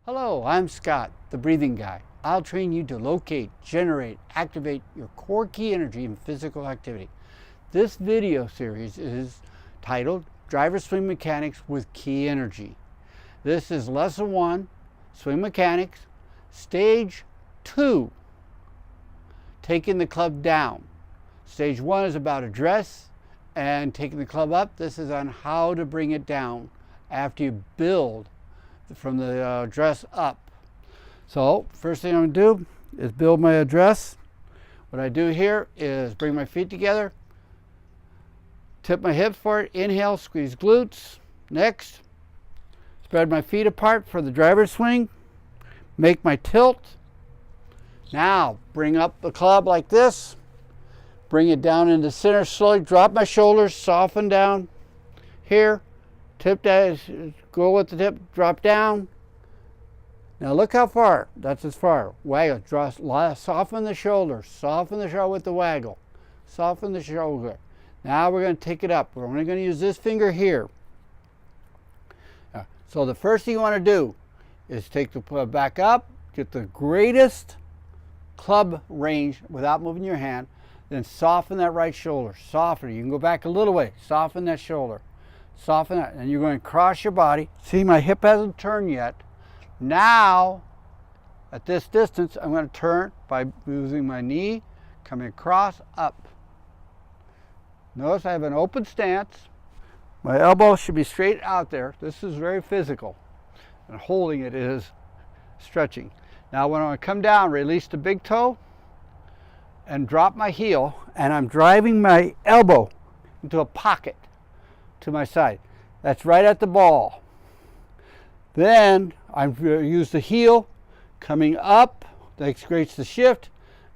Hello, I'm Scott, the breathing guy. I'll train you to locate, generate, activate your core key energy in physical activity. This video series is titled Driver Swing Mechanics with Key Energy. This is Lesson 1, Swing Mechanics, Stage 2, taking the club down. Stage 1 is about address and taking the club up. This is on how to bring it down after you build from the address up. So first thing I'm going to do is build my address. What I do here is bring my feet together, tip my hips forward, inhale, squeeze glutes. Next, spread my feet apart for the driver swing, make my tilt. Now bring up the club like this, bring it down into center slowly, drop my shoulders, soften down here. Tip that, go with the tip, drop down. Now look how far, that's as far. Waggle, soften the shoulder with the waggle. Soften the shoulder. Now we're going to take it up. We're only going to use this finger here. So the first thing you want to do is take the club back up, get the greatest club range without moving your hand, then soften that right shoulder. Soften it. You can go back a little way. Soften that shoulder. Soften it, and you're going to cross your body. See, my hip hasn't turned yet. Now, at this distance, I'm going to turn by using my knee, coming across, up. Notice I have an open stance. My elbow should be straight out there. This is very physical, and holding it is stretching. Now, when I come down, release the big toe and drop my heel, and I'm driving my elbow into a pocket to my side. That's right at the ball. Then I use the heel coming up, that creates the shift,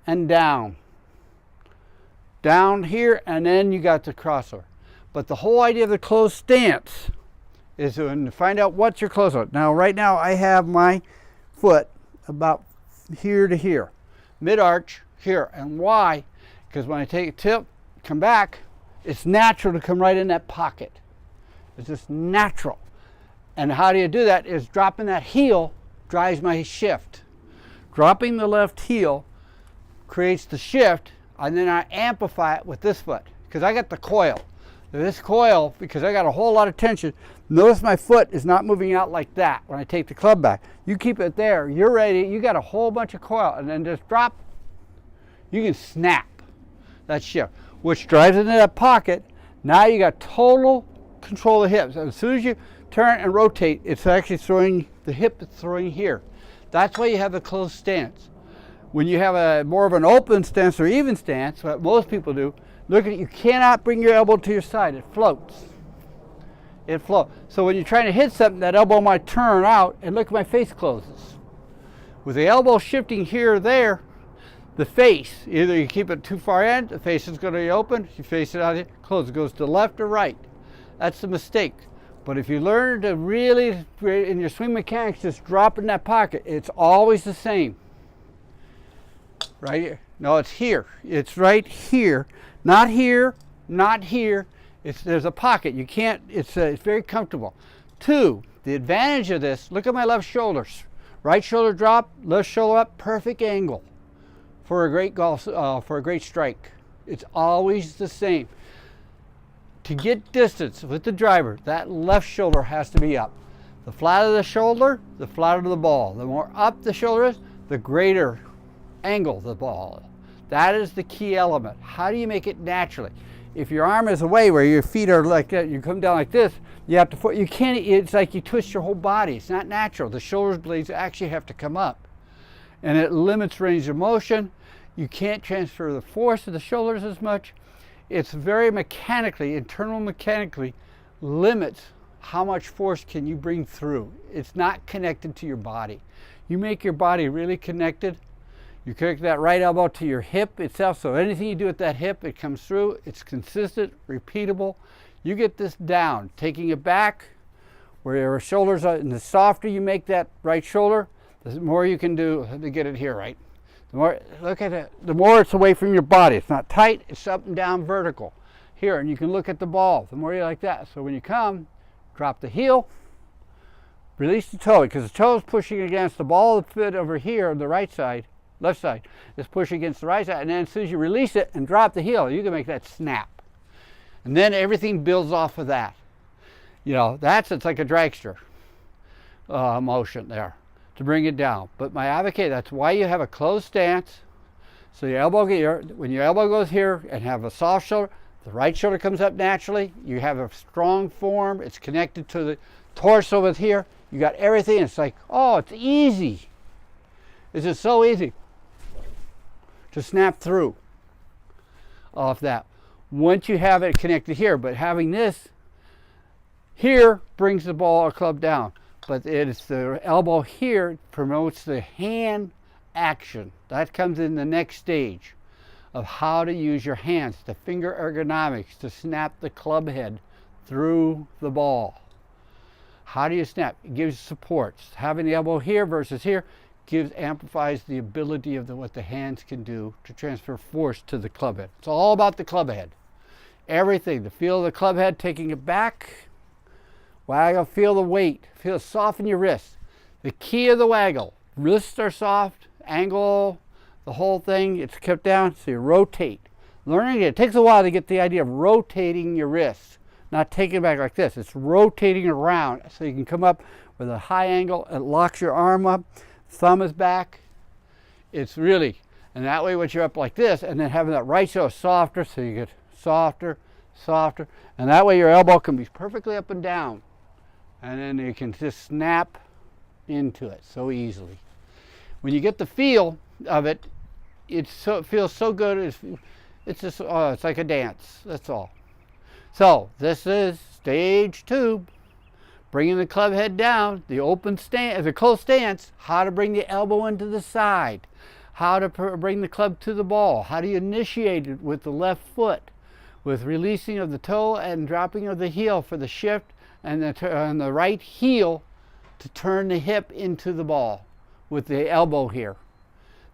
and down. Down here, and then you got the crossover. But the whole idea of the closed stance is to find out what's your closeout. Now, right now, I have my foot about here to here, mid-arch here. And why? Because when I take a tip, come back, it's natural to come right in that pocket. It's just natural. And how do you do that is dropping that heel drives my shift. Dropping the left heel creates the shift, and then I amplify it with this foot because I got the coil. This coil, because I got a whole lot of tension, notice my foot is not moving out like that when I take the club back. You keep it there, you're ready, you got a whole bunch of coil, and then just drop. You can snap that shift, which drives into that pocket. Now you got total control of the hips. As soon as you turn and rotate, it's actually throwing, the hip is throwing here. That's why you have a closed stance. When you have a more of an open stance or even stance, what most people do, look at it, you cannot bring your elbow to your side. It floats. It floats. So when you're trying to hit something, that elbow might turn out, and look, my face closes. With the elbow shifting here or there, the face, either you keep it too far in, the face is going to be open, you face it out here, close, it goes to left or right. That's the mistake. But if you learn to really, in your swing mechanics, just drop in that pocket, it's always the same. Right here. No, it's here. It's right here. Not here, not here. There's a pocket. You can't, it's very comfortable. 2, the advantage of this, look at my left shoulders. Right shoulder drop, left shoulder up, perfect angle for a great golf, for a great strike. It's always the same. To get distance with the driver, that left shoulder has to be up. The flatter the shoulder, the flatter the ball. The more up the shoulder is, the greater angle the ball. That is the key element. How do you make it naturally? If your arm is away where your feet are like that, you come down like this, you have to, you can't, it's like you twist your whole body. It's not natural. The shoulder blades actually have to come up. And it limits range of motion. You can't transfer the force of the shoulders as much. It's very mechanically, internal mechanically, limits how much force can you bring through. It's not connected to your body. You make your body really connected. You connect that right elbow to your hip itself, so anything you do with that hip, it comes through. It's consistent, repeatable. You get this down, taking it back where your shoulders are, and the softer you make that right shoulder, the more you can do to get it here right. The more, look at it, the more it's away from your body. It's not tight, it's up and down vertical. Here, and you can look at the ball, the more you like that. So when you come, drop the heel, Release the toe, because the toe is pushing against the ball of the foot over here on the right side, left side, is pushing against the right side. And then as soon as you release it and drop the heel, you can make that snap. And then everything builds off of that. You know, it's like a dragster motion there to bring it down. But my advocate, that's why you have a closed stance. So your elbow, when your elbow goes here and have a soft shoulder, the right shoulder comes up naturally. You have a strong form. It's connected to the torso with here. You got everything. It's like, oh, it's easy. It's just so easy to snap through off that. Once you have it connected here, but having this here brings the ball or club down. But it's the elbow here promotes the hand action. That comes in the next stage of how to use your hands, the finger ergonomics, to snap the club head through the ball. How do you snap? It gives supports. Having the elbow here versus here amplifies the ability of what the hands can do to transfer force to the club head. It's all about the club head. Everything, the feel of the club head, taking it back, waggle, feel the weight, soften your wrists. The key of the waggle, wrists are soft, angle, the whole thing, it's kept down, so you rotate. Learning it takes a while to get the idea of rotating your wrists. Not taking it back like this. It's rotating around so you can come up with a high angle. It locks your arm up. Thumb is back. It's really, and that way once you're up like this, and then having that right shoulder softer, so you get softer, softer, and that way your elbow can be perfectly up and down, and then you can just snap into it so easily. When you get the feel of it, it feels so good. It's just it's like a dance. That's all. So this is stage 2, bringing the club head down, the open stance, the closed stance, how to bring the elbow into the side, how to bring the club to the ball, how do you initiate it with the left foot, with releasing of the toe and dropping of the heel for the shift, and the right heel to turn the hip into the ball with the elbow here.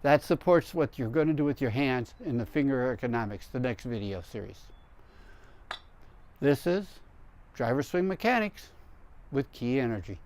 That supports what you're going to do with your hands in the finger ergonomics, the next video series. This is Driver Swing Mechanics with Key Energy.